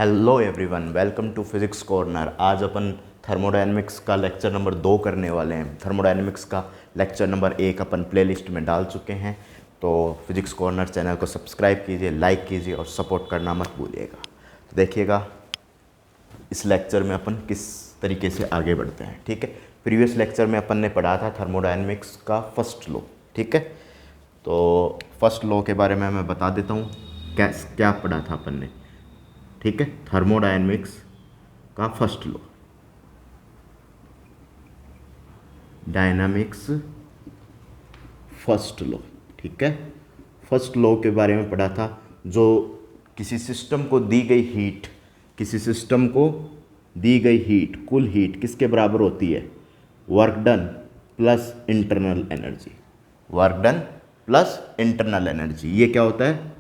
Hello everyone, welcome to physics corner. आज अपन thermodynamics का लेक्चर नंबर 2 करने वाले हैं। थर्मोडायनेमिक्स का लेक्चर नंबर 1 अपन प्लेलिस्ट में डाल चुके हैं। तो फिजिक्स कॉर्नर चैनल को सब्सक्राइब कीजिए, लाइक कीजिए और सपोर्ट करना मत भूलिएगा। तो देखिएगा इस लेक्चर में अपन किस तरीके से आगे बढ़ते हैं। ठीक है, प्रीवियस लेक्चर में अपन ने पढ़ा था थर्मोडायनेमिक्स का फर्स्ट लॉ। ठीक है, तो फर्स्ट लॉ के बारे में मैं बता देता हूँ क्या पढ़ा था अपन ने। ठीक है, थर्मोडायनेमिक्स का first law, dynamics first law. ठीक है, फर्स्ट लॉ के बारे में पढ़ा था। जो किसी सिस्टम को दी गई हीट, किसी सिस्टम को दी गई हीट, कुल हीट किसके बराबर होती है? Work done plus internal energy. Work done plus internal energy, ये क्या होता है?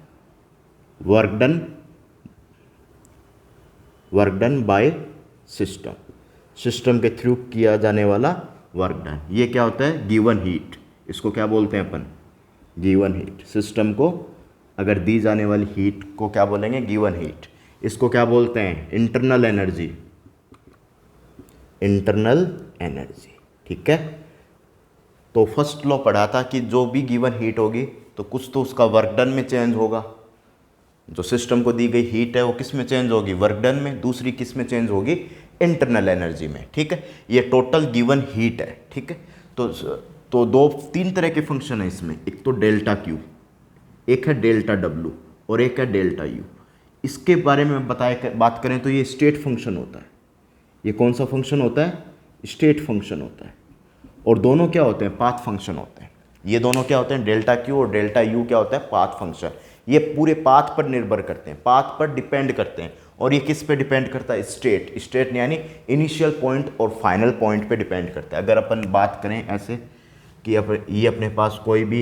Work done by system, system के थ्रू किया जाने वाला वर्क डन। ये क्या होता है? Given heat. इसको क्या बोलते हैं अपन? Given heat. सिस्टम को अगर दी जाने वाली हीट को क्या बोलेंगे? Given heat. इसको क्या बोलते हैं? Internal energy. Internal energy. ठीक है, तो फर्स्ट लॉ पढ़ा था कि जो भी गिवन हीट होगी तो कुछ तो उसका वर्क डन में चेंज होगा। जो सिस्टम को दी गई हीट है वो किस में चेंज होगी? वर्क डन में। दूसरी किस में चेंज होगी? इंटरनल एनर्जी में। ठीक है, ये टोटल गिवन हीट है। ठीक है, तो दो तीन तरह के फंक्शन है इसमें। एक तो डेल्टा क्यू, एक है डेल्टा डब्लू और एक है डेल्टा यू। इसके बारे में बात करें तो ये स्टेट फंक्शन होता है। ये कौन सा फंक्शन होता है? स्टेट फंक्शन होता है। और दोनों क्या होते हैं? पाथ फंक्शन होते हैं। ये दोनों क्या होते हैं? डेल्टा क्यू और डेल्टा यू क्या होता है? Path function. ये पूरे पाथ पर निर्भर करते हैं, पाथ पर डिपेंड करते हैं। और ये किस पे डिपेंड करता है? स्टेट। स्टेट यानी इनिशियल पॉइंट और फाइनल पॉइंट पे डिपेंड करता है। अगर अपन बात करें ऐसे कि ये अपने पास कोई भी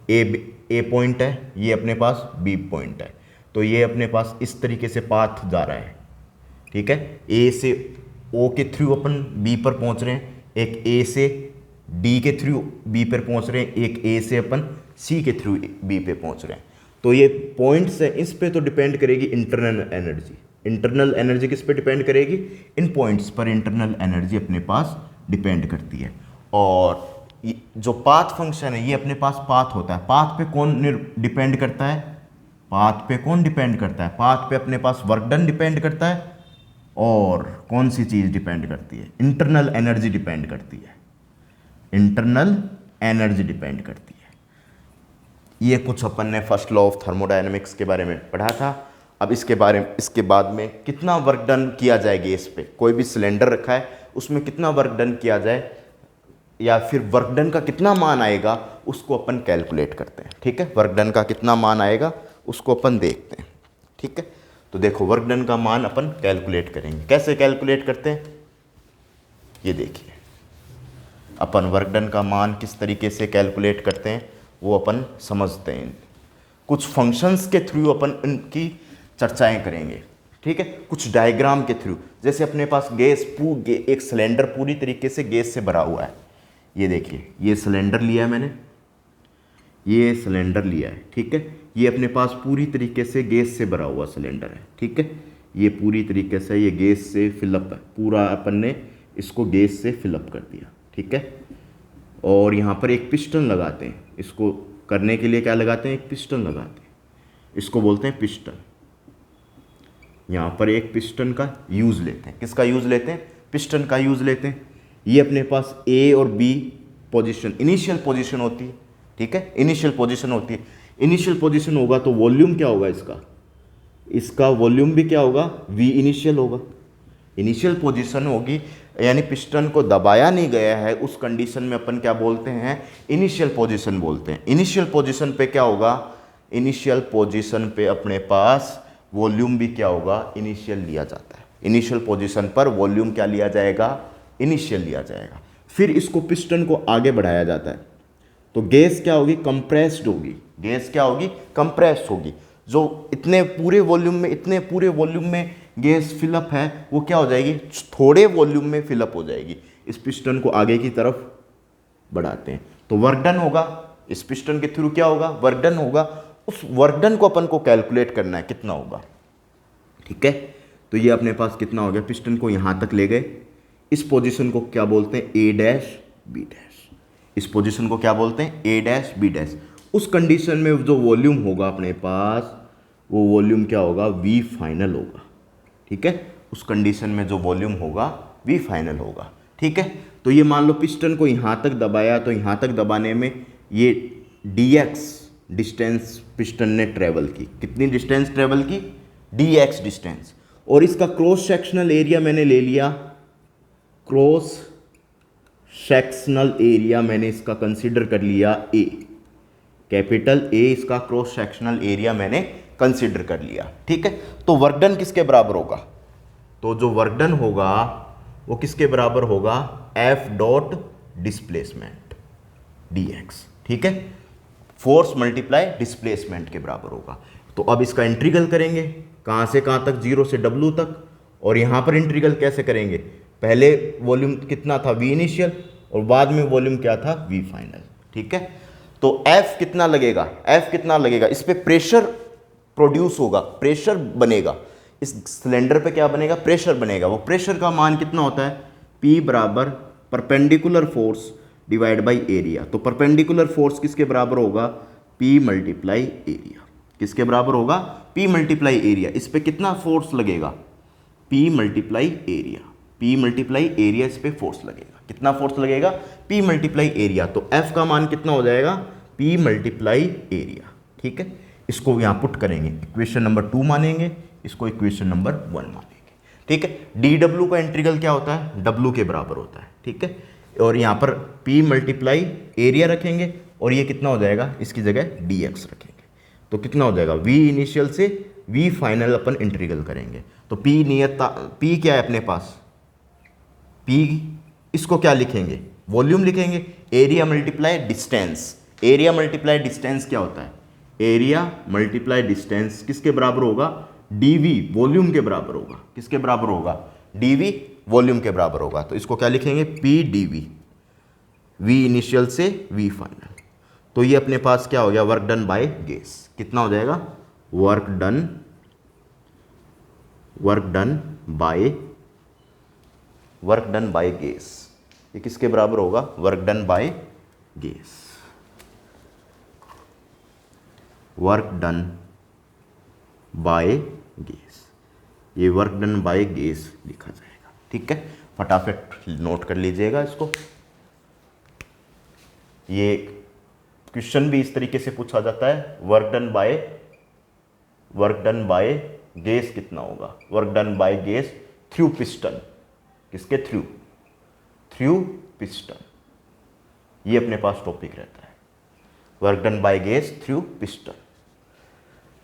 ए पॉइंट है, ये अपने पास बी पॉइंट है, तो ये अपने पास इस तरीके से पाथ जा रहा है। ठीक है, ए से ओ के थ्रू अपन बी पर पहुंच रहे हैं, एक ए से डी के थ्रू बी पर पहुंच रहे हैं, एक ए से अपन सी के थ्रू बी पे पहुंच रहे हैं। तो ये पॉइंट्स है, इस पे तो डिपेंड करेगी इंटरनल एनर्जी। इंटरनल एनर्जी किस पे डिपेंड करेगी? इन पॉइंट्स पर इंटरनल एनर्जी अपने पास डिपेंड करती है। और जो पाथ फंक्शन है ये अपने पास पाथ होता है। पाथ पे कौन डिपेंड करता है? पाथ पे कौन डिपेंड करता है? पाथ पे अपने पास वर्क डन डिपेंड करता है। और कौन सी चीज़ डिपेंड करती है? इंटरनल एनर्जी डिपेंड करती है। इंटरनल एनर्जी डिपेंड करती है। ये कुछ अपन ने फर्स्ट लॉ ऑफ थर्मोडायनेमिक्स के बारे में पढ़ा था। अब इसके बाद में कितना वर्क डन किया जाए गैस पे। कोई भी सिलेंडर रखा है, उसमें कितना वर्क डन किया जाए या फिर वर्क डन का कितना मान आएगा, उसको अपन कैलकुलेट करते हैं। ठीक है, वर्क डन का कितना मान आएगा उसको अपन देखते हैं। ठीक है, तो देखो वर्क डन का मान अपन कैलकुलेट करेंगे। कैसे कैलकुलेट करते हैं ये देखिए। अपन वर्क डन का मान किस तरीके से कैलकुलेट करते हैं वो अपन समझते हैं। कुछ फंक्शंस के थ्रू अपन इनकी चर्चाएं करेंगे। ठीक है, कुछ डायग्राम के थ्रू। जैसे अपने पास एक सिलेंडर पूरी तरीके से गैस से भरा हुआ है। ये देखिए, ये सिलेंडर लिया है मैंने, ये सिलेंडर लिया है। ठीक है, ये अपने पास पूरी तरीके से गैस से भरा हुआ सिलेंडर है। ठीक है, ये पूरी तरीके से ये गैस से फिलअप है, पूरा अपन ने इसको गैस से फिलअप कर दिया। ठीक है, और यहाँ पर एक पिस्टन लगाते हैं। इसको करने के लिए क्या लगाते हैं? एक पिस्टन लगाते हैं, इसको बोलते हैं पिस्टन। यहाँ पर एक पिस्टन का यूज़ लेते हैं। किसका यूज़ लेते हैं? पिस्टन का यूज़ लेते हैं। ये अपने पास ए और बी पोजीशन, इनिशियल पोजीशन होती है। ठीक है, इनिशियल पोजीशन होती है। इनिशियल पोजीशन होगा तो वॉल्यूम क्या होगा इसका वॉल्यूम भी क्या होगा? वी इनिशियल होगा। इनिशियल पोजीशन होगी यानी पिस्टन को दबाया नहीं गया है, उस कंडीशन में अपन क्या बोलते हैं? इनिशियल पोजीशन बोलते हैं। इनिशियल पोजीशन पे क्या होगा? इनिशियल पोजीशन पे अपने पास वॉल्यूम भी क्या होगा? इनिशियल लिया जाता है। इनिशियल पोजीशन पर वॉल्यूम क्या लिया जाएगा? इनिशियल लिया जाएगा। फिर इसको पिस्टन को आगे बढ़ाया जाता है तो गैस क्या होगी? कंप्रेस्ड होगी। गैस क्या होगी? कंप्रेस्ड होगी। जो इतने पूरे वॉल्यूम में गैस फिलअप है वो क्या हो जाएगी? थोड़े वॉल्यूम में फिलअप हो जाएगी। इस पिस्टन को आगे की तरफ बढ़ाते हैं तो वर्क डन होगा। इस पिस्टन के थ्रू क्या होगा? वर्क डन होगा। उस वर्क डन को अपन को कैलकुलेट करना है, कितना होगा। ठीक है। तो ये अपने पास कितना हो गया, पिस्टन को यहाँ तक ले गए, इस पोजीशन को क्या बोलते हैं, ए डैश बी डैश। इस पोजीशन को क्या बोलते हैं, ए डैश बी डैश। उस कंडीशन में जो वॉल्यूम होगा अपने पास, वो वॉल्यूम क्या होगा, वी फाइनल होगा। ठीक है, उस कंडीशन में जो वॉल्यूम होगा वी फाइनल होगा। ठीक है, तो ये मान लो पिस्टन को यहाँ तक दबाया, तो यहाँ तक दबाने में ये dx डिस्टेंस पिस्टन ने ट्रेवल की, कितनी डिस्टेंस ट्रेवल की, dx डिस्टेंस। और इसका क्रॉस सेक्शनल एरिया मैंने ले लिया, क्रॉस सेक्शनल एरिया मैंने इसका कंसीडर कर लिया ए, कैपिटल ए, इसका क्रॉस सेक्शनल एरिया मैंने कंसीडर कर लिया। ठीक है, तो वर्क डन किसके बराबर होगा, तो जो वर्क डन होगा वो किसके बराबर होगा, एफ डॉट डिस्प्लेसमेंट dx। ठीक है, फोर्स मल्टीप्लाई डिस्प्लेसमेंट के बराबर होगा। तो अब इसका इंटीग्रल करेंगे, कहाँ से कहाँ तक, 0 से W तक। और यहाँ पर इंटीग्रल कैसे करेंगे, पहले वॉल्यूम कितना था, V इनिशियल, और बाद में वॉल्यूम क्या था, V फाइनल। ठीक है, तो F कितना लगेगा, F कितना लगेगा, इस पर प्रेशर प्रोड्यूस होगा, प्रेशर बनेगा, इस सिलेंडर पे क्या बनेगा, प्रेशर बनेगा। वो प्रेशर का मान कितना होता है, P बराबर perpendicular force divide by area. तो परपेंडिकुलर फोर्स किसके बराबर होगा, P मल्टीप्लाई एरिया। किसके बराबर होगा, P मल्टीप्लाई एरिया। इस पे कितना फोर्स लगेगा, P multiply area, P multiply area, इस पे फोर्स लगेगा, कितना फोर्स लगेगा, P मल्टीप्लाई एरिया। तो F का मान कितना हो जाएगा, P मल्टीप्लाई एरिया। ठीक है, इसको यहाँ पुट करेंगे, इक्वेशन नंबर 2 मानेंगे, इसको इक्वेशन नंबर 1 मानेंगे। ठीक है, DW का इंटीग्रल क्या होता है, W के बराबर होता है। ठीक है, और यहाँ पर P मल्टीप्लाई एरिया रखेंगे, और ये कितना हो जाएगा, इसकी जगह dx रखेंगे, तो कितना हो जाएगा, V इनिशियल से V फाइनल अपन इंटीग्रल करेंगे। तो P नियत, P क्या है अपने पास, P इसको क्या लिखेंगे, वॉल्यूम लिखेंगे, area multiply distance. Area multiply distance क्या होता है, एरिया मल्टीप्लाई डिस्टेंस किसके बराबर होगा, dV वॉल्यूम के बराबर होगा, किसके बराबर होगा, dV वॉल्यूम के बराबर होगा। तो इसको क्या लिखेंगे, P dV, V इनिशियल से V फाइनल। तो ये अपने पास क्या हो गया, वर्क डन बाय गैस। कितना हो जाएगा, वर्क डन बाय गैस। ये किसके बराबर होगा, work done by gas, work done by gas. ये वर्क डन बाय गैस लिखा जाएगा। ठीक है, फटाफट नोट कर लीजिएगा इसको। ये क्वेश्चन भी इस तरीके से पूछा जाता है, वर्क डन बाय गैस कितना होगा, work done by gas through piston, किसके थ्रू पिस्टन। ये अपने पास टॉपिक रहता है, work done by gas through piston.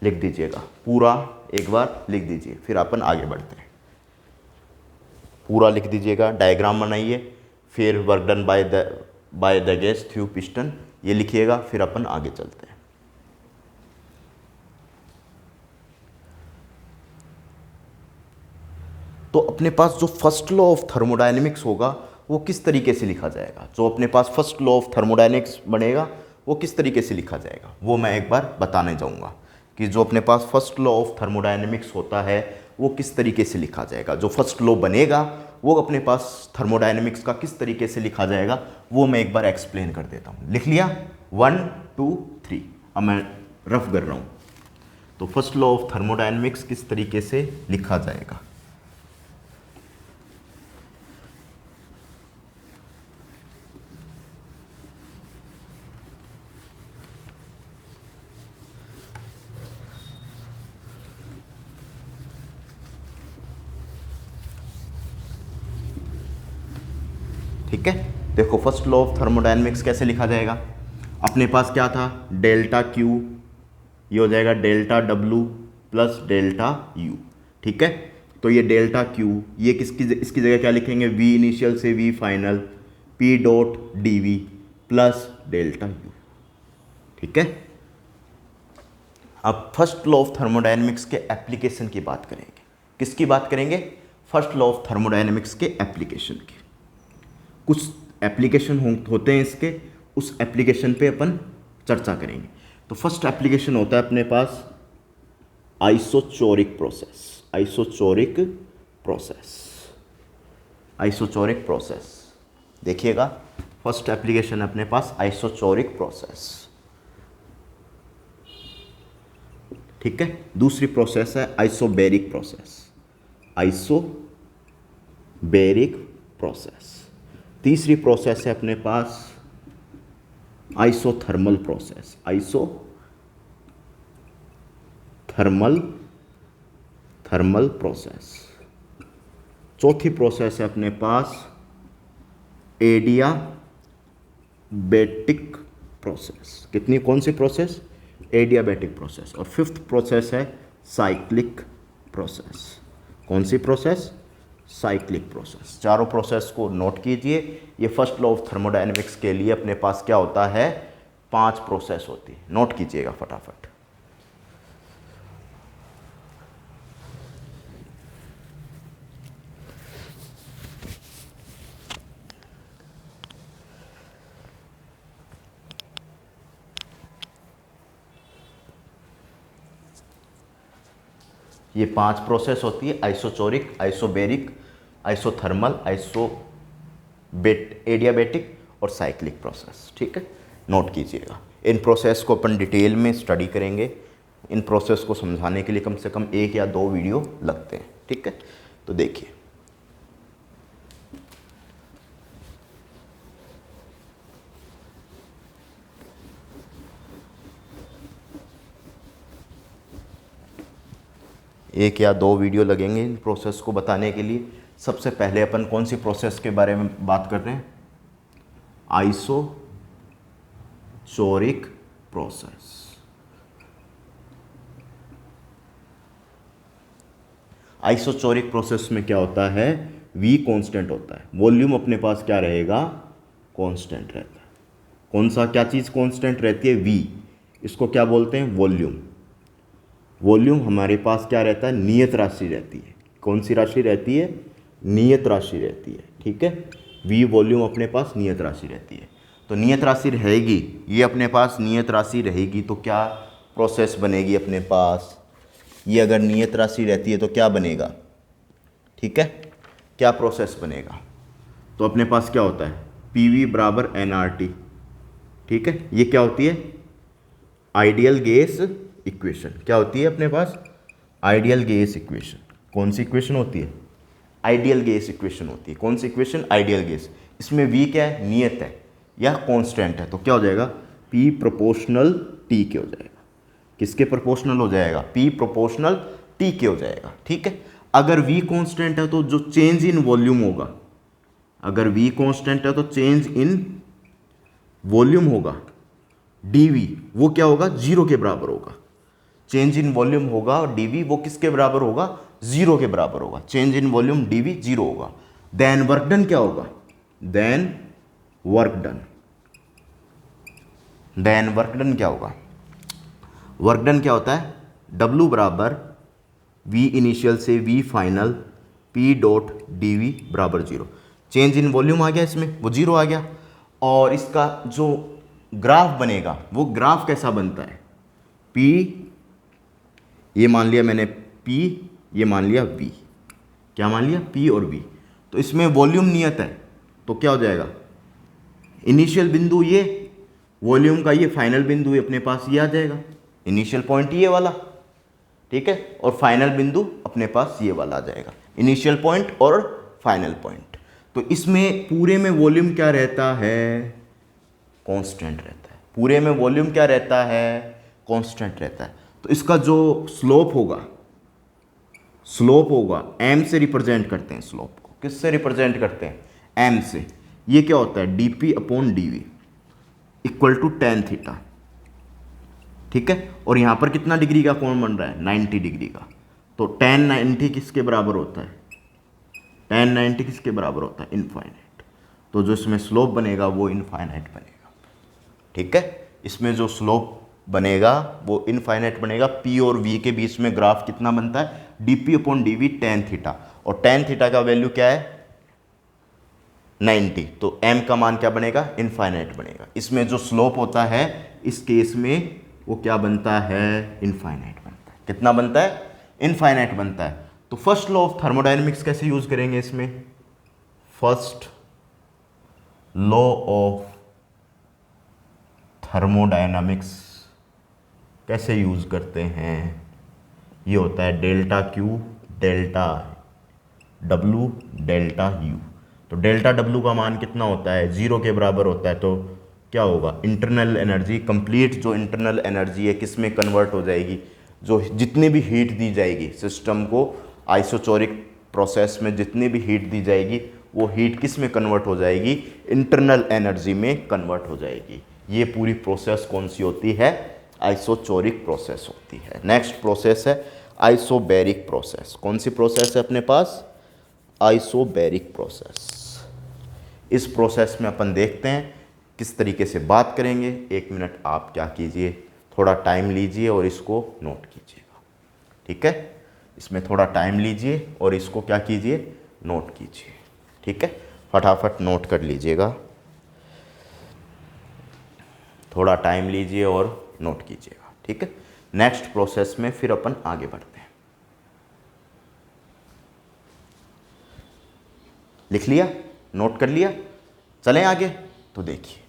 लिख दीजिएगा पूरा, एक बार लिख दीजिए, फिर अपन आगे बढ़ते हैं। पूरा लिख दीजिएगा, डायग्राम बनाइए, फिर work done by the gas through piston ये लिखिएगा, फिर अपन आगे चलते हैं। तो अपने पास जो फर्स्ट लॉ ऑफ थर्मोडायनेमिक्स होगा वो किस तरीके से लिखा जाएगा, जो अपने पास फर्स्ट लॉ ऑफ थर्मोडायनेमिक्स बनेगा वो किस तरीके से लिखा जाएगा, वो मैं एक बार बताने जाऊंगा कि जो अपने पास फर्स्ट लॉ ऑफ थर्मोडायनेमिक्स होता है वो किस तरीके से लिखा जाएगा। जो फर्स्ट लॉ बनेगा वो अपने पास थर्मोडायनेमिक्स का किस तरीके से लिखा जाएगा वो मैं एक बार एक्सप्लेन कर देता हूँ। लिख लिया, 1 2 3, अब मैं रफ कर रहा हूँ। तो फर्स्ट लॉ ऑफ थर्मोडायनेमिक्स किस तरीके से लिखा जाएगा। ठीक है, देखो फर्स्ट लॉ ऑफ थर्मोडायनेमिक्स कैसे लिखा जाएगा। अपने पास क्या था, डेल्टा क्यू, ये हो जाएगा delta W plus delta U. ठीक है, तो ये डेल्टा क्यू, ये इसकी जगह क्या लिखेंगे, वी इनिशियल से V final, P dot D V plus delta U. ठीक है, अब फर्स्ट लॉ ऑफ थर्मोडायनेमिक्स के एप्लीकेशन की बात करेंगे। किसकी बात करेंगे, फर्स्ट लॉ ऑफ थर्मोडायनेमिक्स के एप्लीकेशन की। कुछ एप्लीकेशन होते हैं इसके, उस एप्लीकेशन पे अपन चर्चा करेंगे। तो फर्स्ट एप्लीकेशन होता है अपने पास आइसोचोरिक प्रोसेस। आइसोचोरिक प्रोसेस। आइसोचोरिक प्रोसेस देखिएगा, फर्स्ट एप्लीकेशन है अपने पास आइसोचोरिक प्रोसेस, ठीक है। दूसरी प्रोसेस है आइसोबैरिक प्रोसेस, आइसोबैरिक प्रोसेस। तीसरी प्रोसेस है अपने पास आइसोथर्मल प्रोसेस, थर्मल प्रोसेस। चौथी प्रोसेस है अपने पास एडियाबैटिक प्रोसेस। कितनी, कौन सी प्रोसेस? Adiabatic process. और फिफ्थ प्रोसेस है साइक्लिक प्रोसेस। कौन सी प्रोसेस? Cyclic process. चारों प्रोसेस को नोट कीजिए। ये फर्स्ट लॉ ऑफ थर्मोडायनेमिक्स के लिए अपने पास क्या होता है, 5 प्रोसेस होती है। नोट कीजिएगा फटाफट। ये 5 प्रोसेस होती है, आइसोचोरिक, आइसोबैरिक, आइसोथर्मल, एडियाबैटिक और साइक्लिक प्रोसेस, ठीक है। नोट कीजिएगा। इन प्रोसेस को अपन डिटेल में स्टडी करेंगे। इन प्रोसेस को समझाने के लिए कम से कम 1 या 2 वीडियो लगते हैं, ठीक है। तो देखिए, एक या 2 वीडियो लगेंगे इन प्रोसेस को बताने के लिए। सबसे पहले अपन कौन सी प्रोसेस के बारे में बात कर रहे हैं? आइसोचोरिक प्रोसेस। आइसोचोरिक प्रोसेस में क्या होता है, V कांस्टेंट होता है, वॉल्यूम अपने पास क्या रहेगा, कांस्टेंट रहता है। कौन सा, क्या चीज़ कांस्टेंट रहती है? V। इसको क्या बोलते हैं? वॉल्यूम। वॉल्यूम हमारे पास क्या रहता है, नियत राशि रहती है। कौन सी राशि रहती है? नियत राशि रहती है, ठीक है। V वॉल्यूम अपने पास नियत राशि रहती है। तो नियत राशि रहेगी, ये अपने पास नियत राशि रहेगी तो क्या प्रोसेस बनेगी अपने पास? ये अगर नियत राशि रहती है तो क्या बनेगा, ठीक है, क्या प्रोसेस बनेगा? तो अपने पास क्या होता है, PV बराबर nRT, ठीक है। ये क्या होती है? Ideal gas equation. क्या होती है अपने पास? Ideal gas equation. कौन सी इक्वेशन होती है? आइडियल गैस इक्वेशन होती है। कौन सी इक्वेशन? Ideal gas. इसमें V क्या है? नियत है या कांस्टेंट है। तो क्या हो जाएगा? P प्रोपोर्शनल T के हो जाएगा। किसके प्रोपोर्शनल हो जाएगा? P प्रोपोर्शनल T के हो जाएगा, ठीक है। अगर V कांस्टेंट है तो जो चेंज इन वॉल्यूम होगा, अगर V कांस्टेंट है तो चेंज इन वॉल्यूम होगा dV, वो क्या होगा? 0 के बराबर होगा। चेंज इन वॉल्यूम होगा और dV वो किसके बराबर होगा? 0 के बराबर होगा। चेंज इन वॉल्यूम dV 0 होगा। देन वर्क डन क्या होगा? देन वर्क डन क्या होगा? वर्क डन क्या होता है? W बराबर V इनिशियल से V final P dot dV बराबर 0। चेंज इन वॉल्यूम आ गया, इसमें वो 0 आ गया। और इसका जो ग्राफ बनेगा, वो ग्राफ कैसा बनता है? P, ये मान लिया मैंने P, ये मान लिया V। क्या मान लिया? P और V। तो इसमें वॉल्यूम नियत है तो क्या हो जाएगा? इनिशियल बिंदु ये, वॉल्यूम का ये फाइनल बिंदु ये अपने पास ये आ जाएगा, इनिशियल पॉइंट ये वाला, ठीक है। और फाइनल बिंदु अपने पास ये वाला आ जाएगा, इनिशियल पॉइंट और फाइनल पॉइंट। तो इसमें पूरे में वॉल्यूम क्या रहता है? कांस्टेंट रहता है। पूरे में वॉल्यूम क्या रहता है? कांस्टेंट रहता है। तो इसका जो स्लोप होगा m से रिप्रेजेंट करते हैं स्लोप को। किससे रिप्रेजेंट करते हैं? m से। ये क्या होता है? dp upon dv equal to tan theta, ठीक है। और यहां पर कितना डिग्री का कोण बन रहा है? 90 डिग्री का। तो tan 90 किसके बराबर होता है? tan 90 किसके बराबर होता है? इनफाइनाइट। तो जो इसमें स्लोप बनेगा वो इनफाइनाइट बनेगा, ठीक है। इसमें जो स्लोप बनेगा वो इनफाइनाइट बनेगा। P और V के बीच में ग्राफ कितना बनता है? dp upon dv tan theta. और tan थीटा का वैल्यू क्या है? 90। तो m का मान क्या बनेगा? इनफाइनाइट बनेगा। इसमें जो स्लोप होता है इस केस में वो क्या बनता है? इनफाइनाइट बनता है। कितना बनता है? इनफाइनाइट बनता है। तो फर्स्ट लॉ ऑफ थर्मोडायनेमिक्स कैसे यूज करेंगे इसमें? फर्स्ट लॉ ऑफ थर्मोडायनामिक्स कैसे यूज करते हैं? ये होता है delta Q delta W delta U. तो डेल्टा डब्लू का मान कितना होता है? 0 के बराबर होता है। तो क्या होगा? इंटरनल एनर्जी, कंप्लीट जो इंटरनल एनर्जी है किस में कन्वर्ट हो जाएगी? जो जितनी भी हीट दी जाएगी सिस्टम को, आइसोचोरिक प्रोसेस में जितनी भी हीट दी जाएगी वो हीट किस में कन्वर्ट हो जाएगी? इंटरनल एनर्जी में कन्वर्ट हो जाएगी। ये पूरी प्रोसेस कौन सी होती है? आइसोचोरिक प्रोसेस होती है। नेक्स्ट प्रोसेस है आइसोबैरिक प्रोसेस। कौन सी प्रोसेस है अपने पास? Isobaric process. इस प्रोसेस में अपन देखते हैं किस तरीके से बात करेंगे। 1 मिनट आप क्या कीजिए, थोड़ा टाइम लीजिए और इसको नोट कीजिएगा, ठीक है? इसमें थोड़ा टाइम लीजिए और इसको क्या कीजिए? नोट कीजिए, ठीक है? फटाफट नोट कर लीजिएगा, थोड़ा टाइम लीजिए और नोट कीजिएगा, ठीक है? नेक्स्ट प्रोसेस में फिर अपन आगे बढ़ते हैं। लिख लिया? नोट कर लिया? चलें आगे? तो देखिए,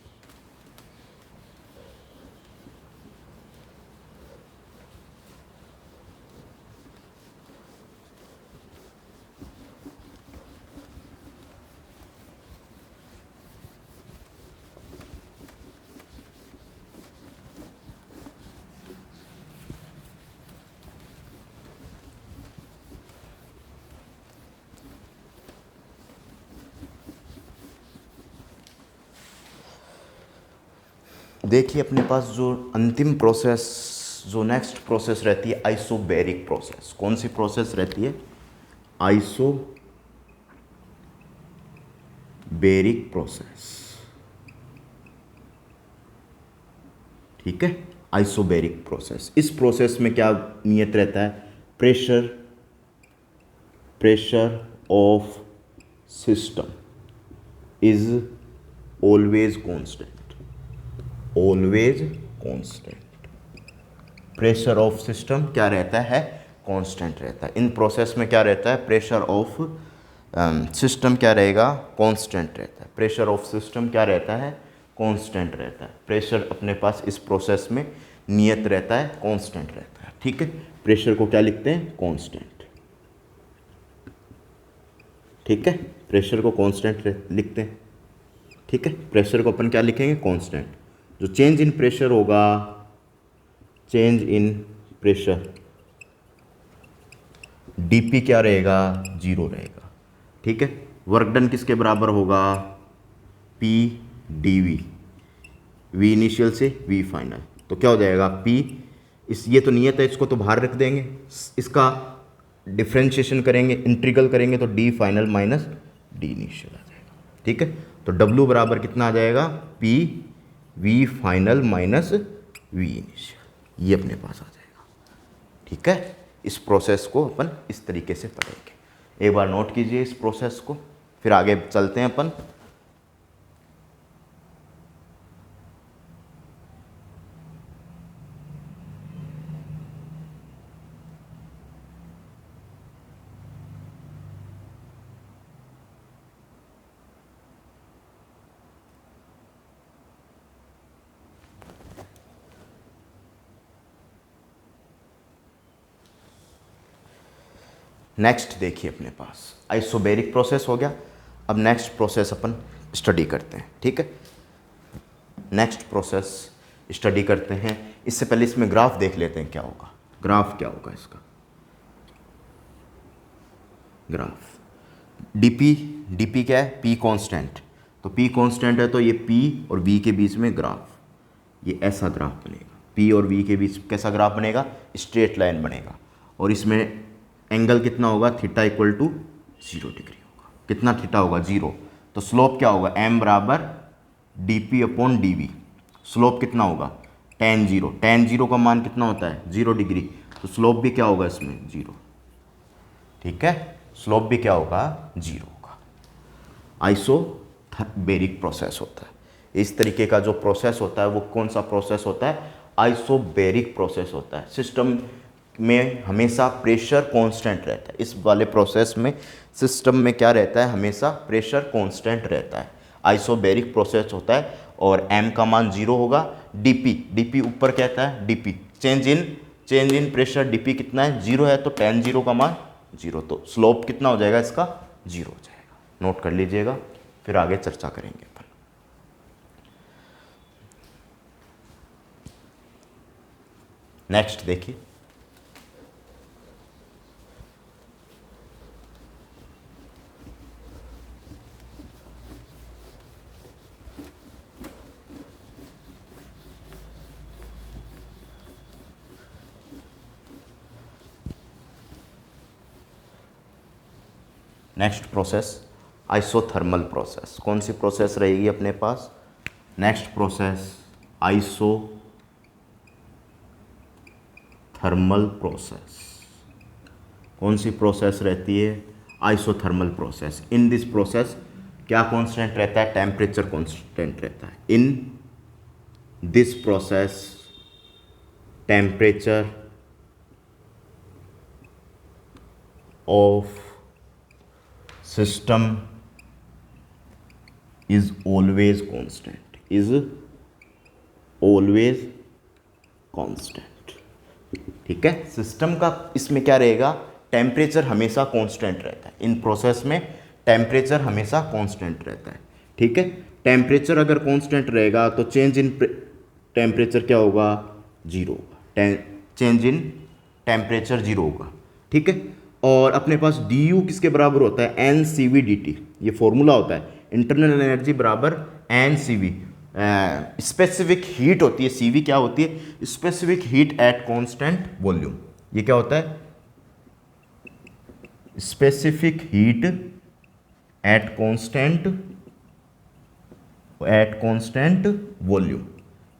देखिए अपने पास जो अंतिम प्रोसेस, जो नेक्स्ट प्रोसेस रहती है आइसोबैरिक प्रोसेस। कौन सी प्रोसेस रहती है? आइसोबैरिक प्रोसेस, ठीक है? Isobaric process. इस प्रोसेस में क्या नियत रहता है? Pressure of system is always constant, always constant. Pressure of system क्या रहता है? कांस्टेंट रहता है। इन प्रोसेस में क्या रहता है? प्रेशर ऑफ सिस्टम क्या रहेगा? कांस्टेंट रहता है। प्रेशर ऑफ सिस्टम क्या रहता है? कांस्टेंट रहता है। प्रेशर अपने पास इस प्रोसेस में नियत रहता है, कांस्टेंट रहता है, ठीक है? प्रेशर को क्या लिखते हैं? कांस्टेंट, ठीक है? प्रेशर को कांस्टेंट लिखते हैं, ठीक है? प्रेशर को अपन क्या लिखेंगे? कांस्टेंट। जो चेंज इन प्रेशर होगा, चेंज इन प्रेशर, डीपी क्या रहेगा? 0 रहेगा, ठीक है? वर्क डन किसके बराबर होगा? P D V, V initial से वी फाइनल। तो क्या हो जाएगा? पी, ये तो नियत है, इसको तो बाहर रख देंगे, इसका डिफ्रेंशिएशन करेंगे, इंटीग्रल करेंगे तो D final minus D initial आ जाएगा, ठीक है? तो डब्ल्यू बराबर कितना आ जाएगा? P V final minus V initial, ये अपने पास आ जाएगा, ठीक है? इस प्रोसेस को अपन इस तरीके से पढ़ेंगे। एक बार नोट कीजिए इस प्रोसेस को, फिर आगे चलते हैं अपन। नेक्स्ट देखिए अपने पास आइसोबैरिक प्रोसेस हो गया। अब नेक्स्ट प्रोसेस अपन स्टडी करते हैं, ठीक है? नेक्स्ट प्रोसेस स्टडी करते हैं। इससे पहले इसमें ग्राफ देख लेते हैं क्या होगा। ग्राफ क्या होगा इसका? ग्राफ डीपी क्या है? P constant. तो पी कांस्टेंट है तो ये पी और वी के बीच में ग्राफ, ये ऐसा ग्राफ बनेगा। पी और वी के बीच कैसा ग्राफ बनेगा? स्ट्रेट लाइन बनेगा। और इसमें एंगल कितना होगा? थीटा इक्वल टू 0 डिग्री होगा। कितना थीटा होगा? 0। तो स्लोप क्या होगा? m बराबर D P upon D V. Slope कितना होगा? tan 0। tan 0 का मान कितना होता है? 0 डिग्री। तो स्लोप भी क्या होगा इसमें? 0, ठीक है? स्लोप भी क्या होगा? 0 होगा। आइसोबैरिक प्रोसेस होता है। इस तरीके का जो प्रोसेस होता है वो कौन सा प्रोसेस होता है? आइसोबैरिक प्रोसेस होता है। सिस्टम में हमेशा प्रेशर कांस्टेंट रहता है। इस वाले प्रोसेस में सिस्टम में क्या रहता है, हमेशा प्रेशर कांस्टेंट रहता है। आइसोबैरिक प्रोसेस होता है और m का मान 0 होगा। dp ऊपर कहता है dp change in pressure, dp कितना है 0 है, तो tan 0 का मान 0, तो स्लोप कितना हो जाएगा इसका 0 हो जाएगा। नोट कर लीजिएगा, फिर आगे चर्चा करेंगे अपन। नेक्स्ट देखिए, नेक्स्ट प्रोसेस आइसोथर्मल प्रोसेस। कौन सी प्रोसेस रहेगी अपने पास, नेक्स्ट प्रोसेस आइसोथर्मल प्रोसेस। कौन सी प्रोसेस रहती है, isothermal process. In this process क्या कांस्टेंट रहता है, टेम्परेचर कांस्टेंट रहता है। In this process temperature of system is always constant, is always constant। ठीक है, सिस्टम का इसमें क्या रहेगा, टेम्परेचर हमेशा कांस्टेंट रहता है। इन प्रोसेस में टेम्परेचर हमेशा कांस्टेंट रहता है। ठीक है, टेम्परेचर अगर कांस्टेंट रहेगा तो चेंज इन टेम्परेचर क्या होगा, 0 होगा। चेंज इन टेम्परेचर 0 होगा। ठीक है, और अपने पास du किसके बराबर होता है, NCV/dt। ये फॉर्मूला होता है, इंटरनल एनर्जी बराबर NCV। स्पेसिफिक हीट होती है, CV क्या होती है, specific heat at constant volume. ये क्या होता है, specific heat at constant volume.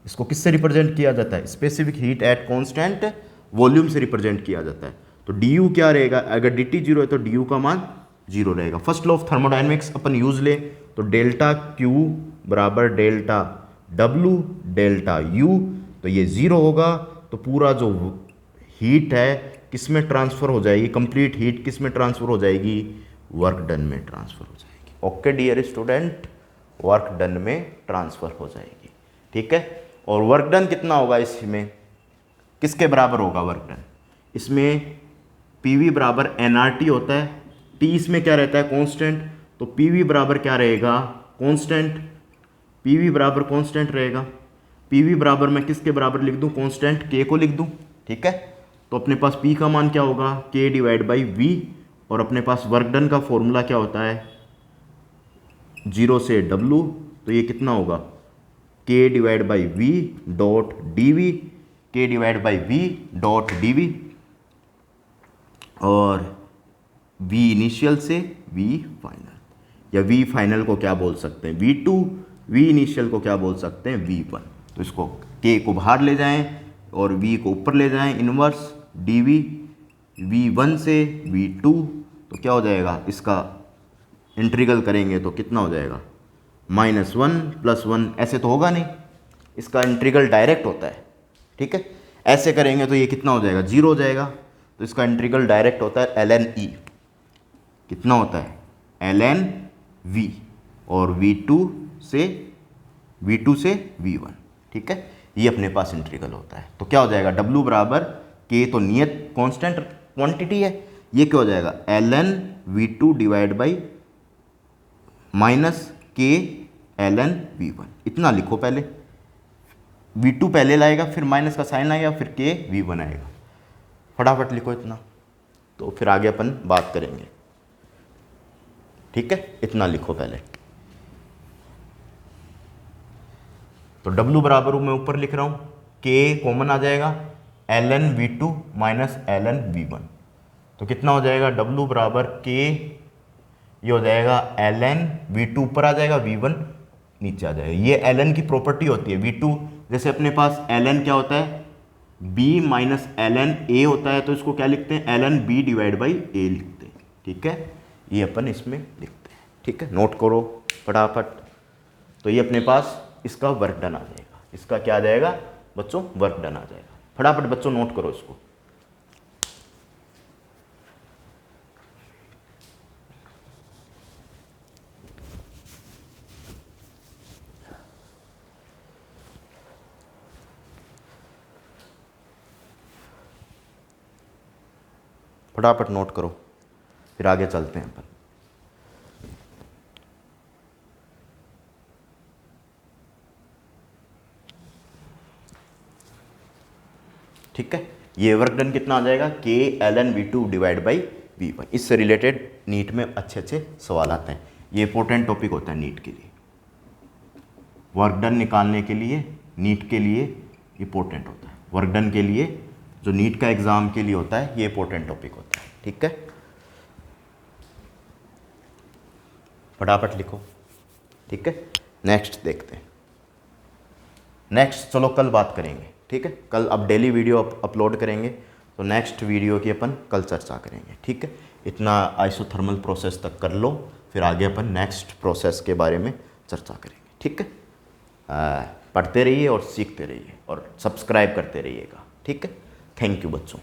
इसको किससे रिप्रेजेंट किया जाता है, specific heat at constant volume से रिप्रेजेंट किया जाता है। तो du क्या रहेगा, अगर dt 0 है तो du का मान 0 रहेगा। First law of thermodynamics upon use ले तो डेल्टा Q बराबर डेल्टा W डेल्टा U, तो ये 0 होगा। तो पूरा जो हीट है किस में ट्रांसफर हो जाएगी, कंप्लीट हीट किस में ट्रांसफर हो जाएगी, वर्क डन में ट्रांसफर हो जाएगी। Okay dear student, work done में ट्रांसफर हो जाएगी। ठीक है, और वर्क डन कितना होगा, इसमें किसके बराबर होगा वर्क डन, इसमें PV बराबर nRT होता है। T इसमें क्या रहता है, कांस्टेंट, तो PV बराबर क्या रहेगा, कांस्टेंट। PV बराबर कांस्टेंट रहेगा। PV बराबर मैं किसके बराबर लिख दूं, कांस्टेंट K को लिख दूं। ठीक है, तो अपने पास P का मान क्या होगा, K/V, और अपने पास वर्क डन का फॉर्मूला क्या होता है, 0 से W, तो ये कितना होगा, K/V.dV, K/V.dV, और V इनिशियल से V फाइनल, या V फाइनल को क्या बोल सकते हैं, V2, V इनिशियल को क्या बोल सकते हैं, V1। तो इसको K को बाहर ले जाएं और V को ऊपर ले जाएं, इनवर्स dV, V1 से V2, तो क्या हो जाएगा, इसका इंटीग्रल करेंगे तो कितना हो जाएगा, -1 + 1। ऐसे तो होगा नहीं, इसका इंटीग्रल डायरेक्ट होता है। ठीक है, ऐसे करेंगे तो ये कितना हो जाएगा, 0 हो जाएगा। तो इसका इंटीग्रल डायरेक्ट होता है ln E, कितना होता है, ln V, और V2 से V1। ठीक है, ये अपने पास इंटीग्रल होता है। तो क्या हो जाएगा, W बराबर K, तो नियत कांस्टेंट क्वांटिटी है, ये क्या हो जाएगा, ln V2 / -K ln V1। इतना लिखो, पहले V2 पहले लाएगा, फिर माइनस का साइन आएगा, फिर K V1 आएगा। फटाफट लिखो इतना, तो फिर आगे अपन बात करेंगे। ठीक है, इतना लिखो पहले। तो W बराबर मैं ऊपर लिख रहा हूँ, K कॉमन आ जाएगा, ln V2 - ln V1, तो कितना हो जाएगा, W बराबर K, ये हो जाएगा ln V2 ऊपर आ जाएगा, V1 नीचे आ जाएगा। ये ln की प्रॉपर्टी होती है। V2 जैसे अपने पास ln क्या होता है, B - ln A होता है, तो इसको क्या लिखते हैं, ln B / A लिखते हैं। ठीक है, ये अपन इसमें लिखते हैं। ठीक है, नोट करो फटाफट। तो ये अपने पास इसका वर्क डन आ जाएगा, इसका क्या आ जाएगा बच्चों, वर्क डन आ जाएगा। फटाफट बच्चों नोट करो इसको। फटाफट नोट करो, फिर आगे चलते हैं अपन। ठीक है, ये वर्क डन कितना आ जाएगा, KlnV2 डिवाइड बाई V1। इससे रिलेटेड नीट में अच्छे अच्छे सवाल आते हैं, ये इंपॉर्टेंट टॉपिक होता है नीट के लिए। वर्क डन निकालने के लिए नीट के लिए इंपॉर्टेंट होता है, वर्क डन के लिए जो नीट का एग्जाम के लिए होता है, ये इंपॉर्टेंट टॉपिक होता है। ठीक है, फटाफट लिखो। ठीक है, नेक्स्ट देखते हैं। नेक्स्ट चलो कल बात करेंगे। ठीक है, कल अब डेली वीडियो अपलोड करेंगे, तो नेक्स्ट वीडियो की अपन कल चर्चा करेंगे। ठीक है, इतना आइसोथर्मल प्रोसेस तक कर लो, फिर आगे अपन नेक्स्ट प्रोसेस के बारे में चर्चा करेंगे। ठीक है, पढ़ते रहिए और सीखते रहिए और सब्सक्राइब करते रहिएगा। ठीक है, थैंक यू बच्चों।